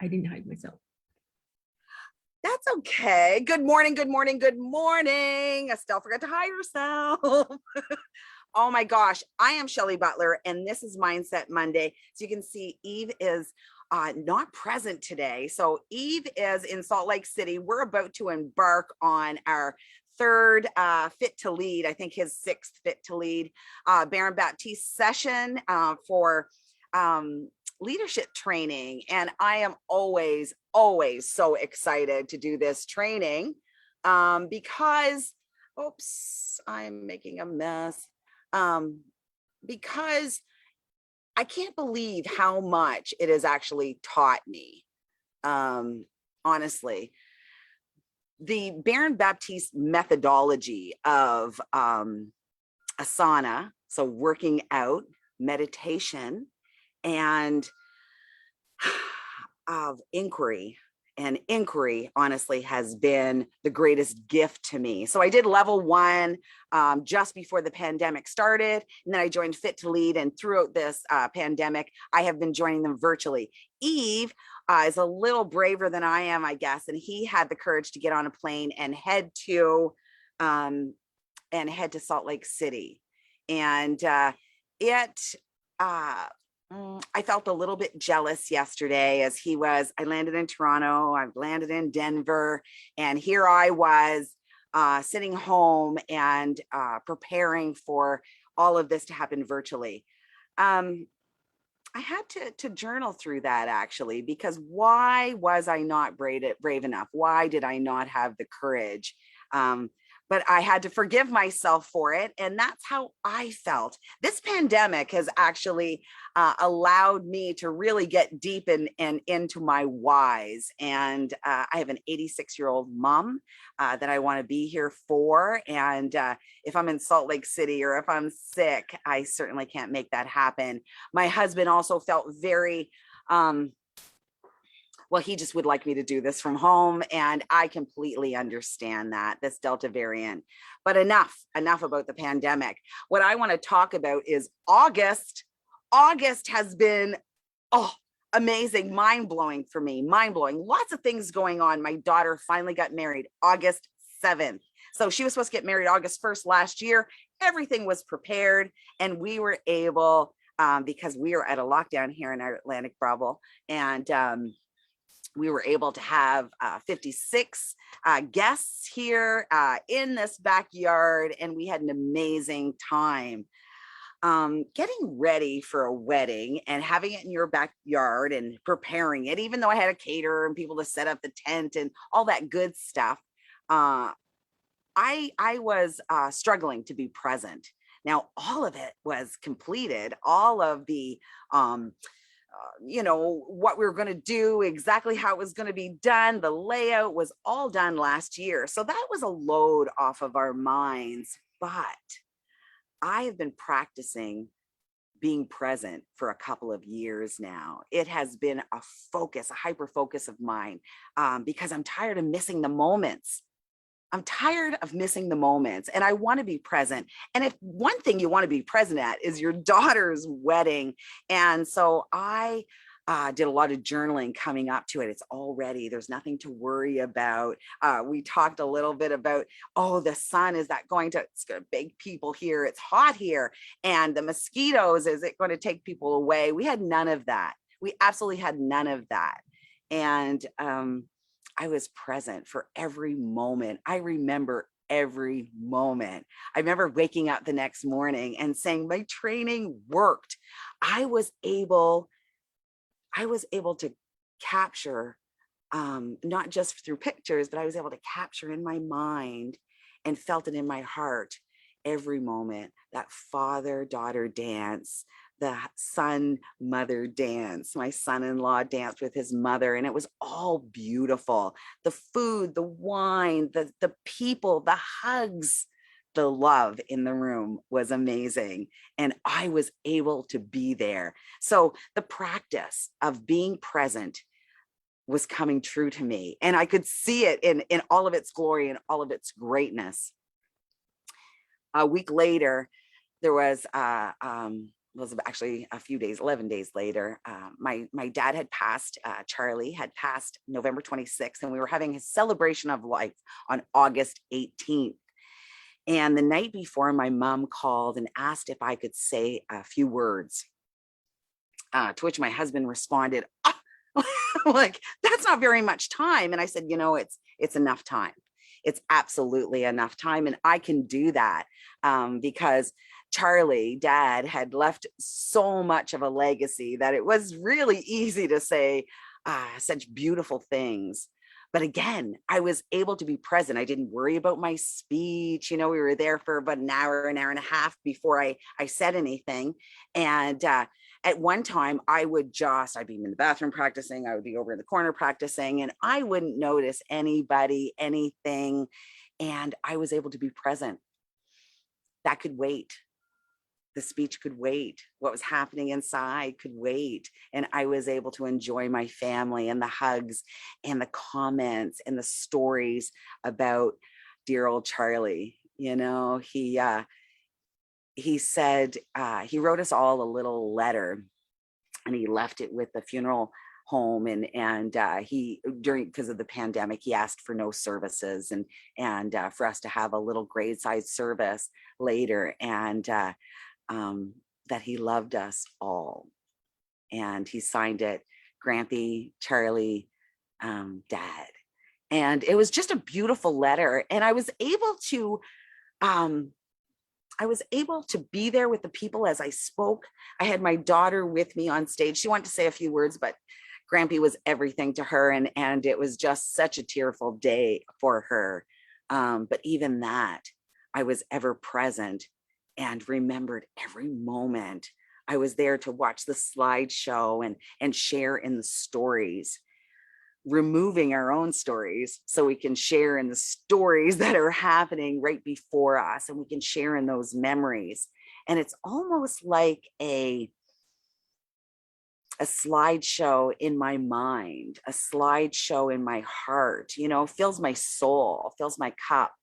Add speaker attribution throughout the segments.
Speaker 1: I didn't hide myself.
Speaker 2: That's okay. Good morning, good morning, good morning. Estelle forgot to hide herself. Oh my gosh, I am Shelley Butler, and this is Mindset Monday. So you can see Eve is not present today. So Eve is in Salt Lake City. We're about to embark on our third Fit to Lead, I think his sixth Fit to Lead Baron Baptiste session for leadership training. And I am always so excited to do this training because, oops, I'm making a mess. Because I can't believe how much it has actually taught me. Honestly, the Baron Baptiste methodology of asana, so working out, meditation, and of inquiry. And inquiry, honestly, has been the greatest gift to me. So I did level one just before the pandemic started. And then I joined Fit to Lead. And throughout this pandemic, I have been joining them virtually. Eve is a little braver than I am, I guess. And he had the courage to get on a plane and head to Salt Lake City. And I felt a little bit jealous yesterday as I landed in Toronto, I landed in Denver, and here I was sitting home and preparing for all of this to happen virtually. I had to journal through that actually, because why was I not brave enough? Why did I not have the courage? But I had to forgive myself for it. And that's how I felt. This pandemic has actually allowed me to really get deep and into my whys. And I have an 86-year-old mom that I want to be here for. And if I'm in Salt Lake City or if I'm sick, I certainly can't make that happen. My husband also felt very, well, he just would like me to do this from home. And I completely understand that, this Delta variant. But enough about the pandemic. What I want to talk about is August. August has been, amazing, mind-blowing for me, mind-blowing. Lots of things going on. My daughter finally got married August 7th. So she was supposed to get married August 1st last year. Everything was prepared. And we were able, because we are at a lockdown here in our Atlantic bubble, and we were able to have 56 guests here in this backyard, and we had an amazing time. Getting ready for a wedding and having it in your backyard and preparing it, even though I had a caterer and people to set up the tent and all that good stuff, I was struggling to be present. Now, all of it was completed, all of the what we were going to do, exactly how it was going to be done. The layout was all done last year. So that was a load off of our minds. But I have been practicing being present for a couple of years now. It has been a focus, a hyper focus of mine, because I'm tired of missing the moments. I'm tired of missing the moments, and I want to be present. And if one thing you want to be present at is your daughter's wedding. And so I did a lot of journaling coming up to it. It's all ready. There's nothing to worry about. We talked a little bit about, the sun, it's going to bake people here. It's hot here. And the mosquitoes, is it going to take people away? We had none of that. We absolutely had none of that. And I was present for every moment. I remember every moment. I remember waking up the next morning and saying, my training worked. I was able to capture, not just through pictures, but I was able to capture in my mind and felt it in my heart every moment, that father-daughter dance, the son-mother dance. My son-in-law danced with his mother, and it was all beautiful. The food, the wine, the people, the hugs, the love in the room was amazing. And I was able to be there. So the practice of being present was coming true to me. And I could see it in all of its glory and all of its greatness. A week later, there was was actually a few days, 11 days later, my dad had passed, Charlie had passed November 26th, and we were having his celebration of life on August 18th. And the night before, my mom called and asked if I could say a few words, to which my husband responded, oh, like, that's not very much time. And I said, it's enough time. It's absolutely enough time. And I can do that, because Charlie, dad, had left so much of a legacy that it was really easy to say such beautiful things. But again, I was able to be present. I didn't worry about my speech. We were there for about an hour and a half before I said anything. And at one time, I'd be in the bathroom practicing, I would be over in the corner practicing, and I wouldn't notice anybody, anything. And I was able to be present. That could wait. The speech could wait. What was happening inside could wait. And I was able to enjoy my family and the hugs and the comments and the stories about dear old Charlie. He said, he wrote us all a little letter, and he left it with the funeral home. And because of the pandemic, he asked for no services, and for us to have a little grade size service later, and that he loved us all. And he signed it, Grampy, Charlie, Dad. And it was just a beautiful letter. And I was able to be there with the people as I spoke. I had my daughter with me on stage. She wanted to say a few words, but Grampy was everything to her. And it was just such a tearful day for her. But even that, I was ever present and remembered every moment. I was there to watch the slideshow and share in the stories, removing our own stories so we can share in the stories that are happening right before us, and we can share in those memories. And it's almost like a slideshow in my mind, a slideshow in my heart, fills my soul, fills my cup.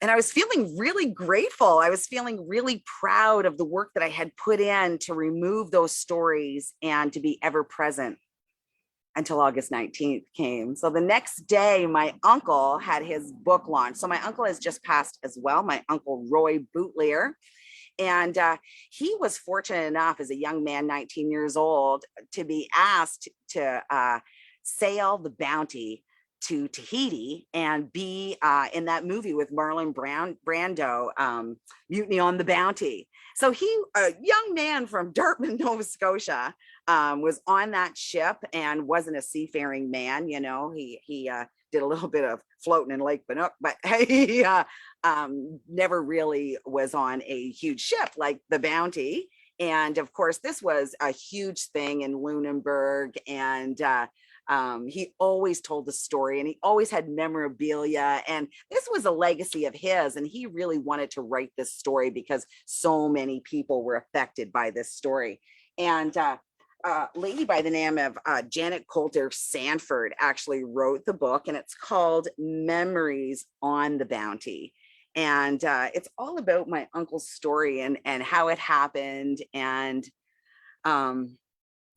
Speaker 2: And I was feeling really grateful. I was feeling really proud of the work that I had put in to remove those stories and to be ever present until August 19th came. So the next day, my uncle had his book launch. So my uncle has just passed as well, my uncle Roy Butler. And he was fortunate enough as a young man, 19 years old, to be asked to sail the Bounty to Tahiti and be in that movie with Marlon Brando, Mutiny on the Bounty. So he, a young man from Dartmouth, Nova Scotia, was on that ship and wasn't a seafaring man. He did a little bit of floating in Lake Banook, but he never really was on a huge ship like the Bounty. And of course, this was a huge thing in Lunenburg, and he always told the story, and he always had memorabilia, and this was a legacy of his, and he really wanted to write this story because so many people were affected by this story. And a lady by the name of Janet Coulter Sanford actually wrote the book, and it's called Memories on the Bounty. And it's all about my uncle's story and how it happened. And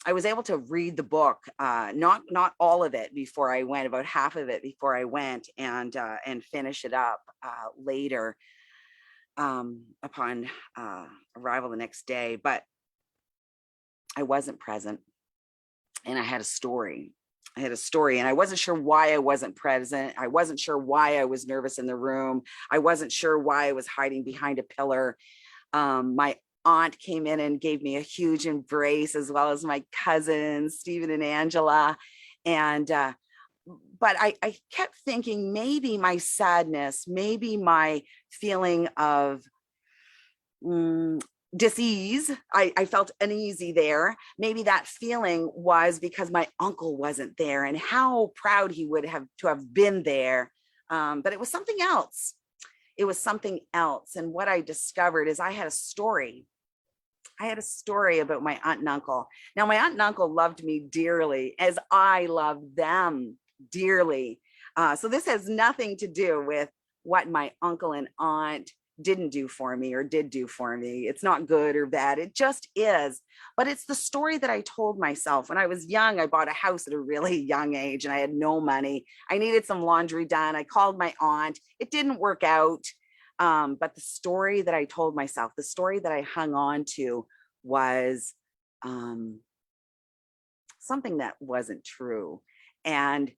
Speaker 2: I was able to read the book, not all of it before I went, about half of it before I went, and finish it up later upon arrival the next day. But I wasn't present, and I had a story. And I wasn't sure why I wasn't present. I wasn't sure why I was nervous in the room. I wasn't sure why I was hiding behind a pillar. My aunt came in and gave me a huge embrace, as well as my cousins, Stephen and Angela. And, but I kept thinking maybe my sadness, maybe my feeling of dis-ease, I felt uneasy there. Maybe that feeling was because my uncle wasn't there, and how proud he would have to have been there. But it was something else. It was something else. And what I discovered is I had a story. I had a story about my aunt and uncle. Now, my aunt and uncle loved me dearly, as I loved them dearly. So this has nothing to do with what my uncle and aunt didn't do for me or did do for me. It's not good or bad. It just is. But it's the story that I told myself when I was young. I bought a house at a really young age and I had no money. I needed some laundry done. I called my aunt. It didn't work out. But the story that I told myself, the story that I hung on to was something that wasn't true. And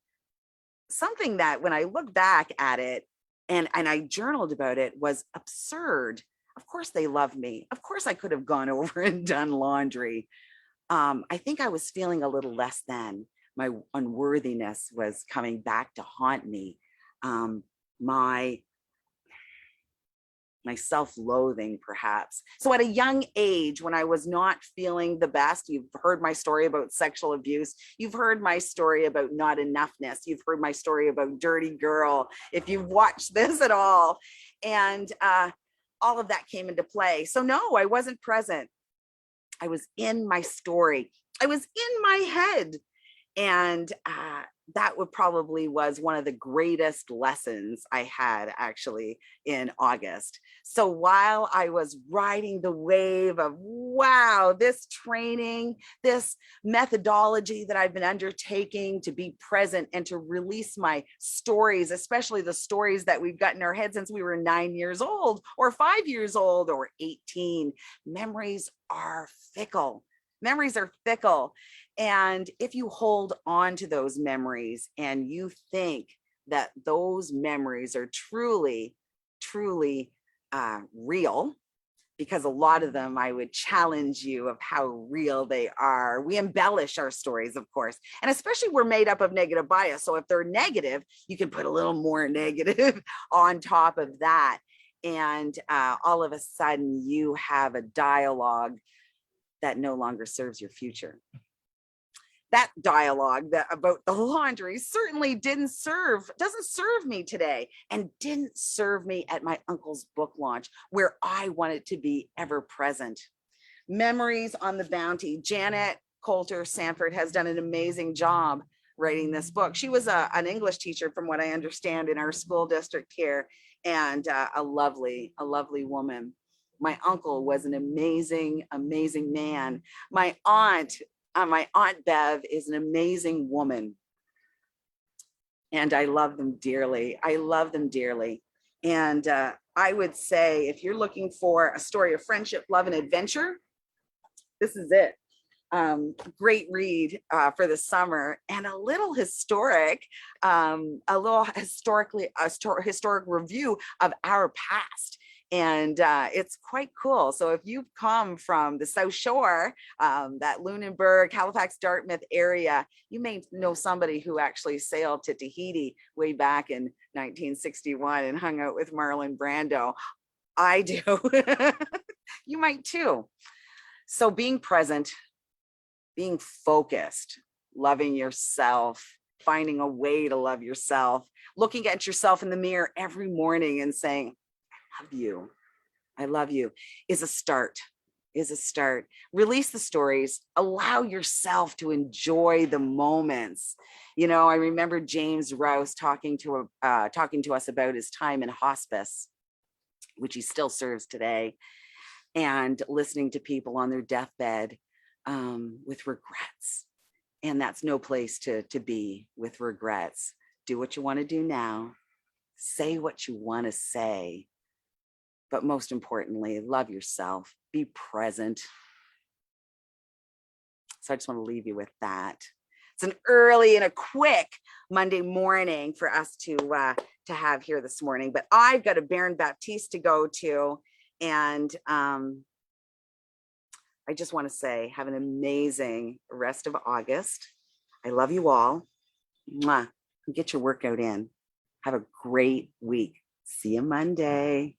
Speaker 2: something that when I look back at it and I journaled about it was absurd. Of course they love me. Of course I could have gone over and done laundry. I think I was feeling a little less than. My unworthiness was coming back to haunt me. My self-loathing, perhaps. So at a young age, when I was not feeling the best, you've heard my story about sexual abuse. You've heard my story about not enoughness. You've heard my story about dirty girl, if you've watched this at all. And all of that came into play. So no, I wasn't present. I was in my story. I was in my head. And that would probably was one of the greatest lessons I had actually in August. So while I was riding the wave of, wow, this training, this methodology that I've been undertaking to be present and to release my stories, especially the stories that we've got in our head since we were 9 years old or 5 years old or 18, memories are fickle. Memories are fickle. And if you hold on to those memories and you think that those memories are truly, truly real, because a lot of them, I would challenge you of how real they are. We embellish our stories, of course, and especially we're made up of negative bias. So if they're negative, you can put a little more negative on top of that. And all of a sudden you have a dialogue that no longer serves your future. That dialogue that about the laundry certainly doesn't serve me today, and didn't serve me at my uncle's book launch where I wanted to be ever present. Memories on the Bounty. Janet Coulter Sanford has done an amazing job writing this book. She was an English teacher, from what I understand, in our school district here, and a lovely woman. My uncle was an amazing, amazing man. My aunt Bev is an amazing woman. And I love them dearly. I love them dearly. And I would say, if you're looking for a story of friendship, love, and adventure, this is it. Great read for the summer, and a little historic, historic review of our past. And it's quite cool. So if you've come from the South Shore, that Lunenburg, Halifax, Dartmouth area, you may know somebody who actually sailed to Tahiti way back in 1961 and hung out with Marlon Brando. I do. You might too. So being present, being focused, loving yourself, finding a way to love yourself, looking at yourself in the mirror every morning and saying, I love you, is a start. Release the stories, allow yourself to enjoy the moments. You know, I remember James Rouse talking to us about his time in hospice, which he still serves today, and listening to people on their deathbed with regrets. And that's no place to be with regrets. Do what you want to do now, say what you want to say. But most importantly, love yourself, be present. So I just want to leave you with that. It's an early and a quick Monday morning for us to have here this morning, but I've got a Baron Baptiste to go to. And I just want to say, have an amazing rest of August. I love you all. Mwah. Get your workout in. Have a great week. See you Monday.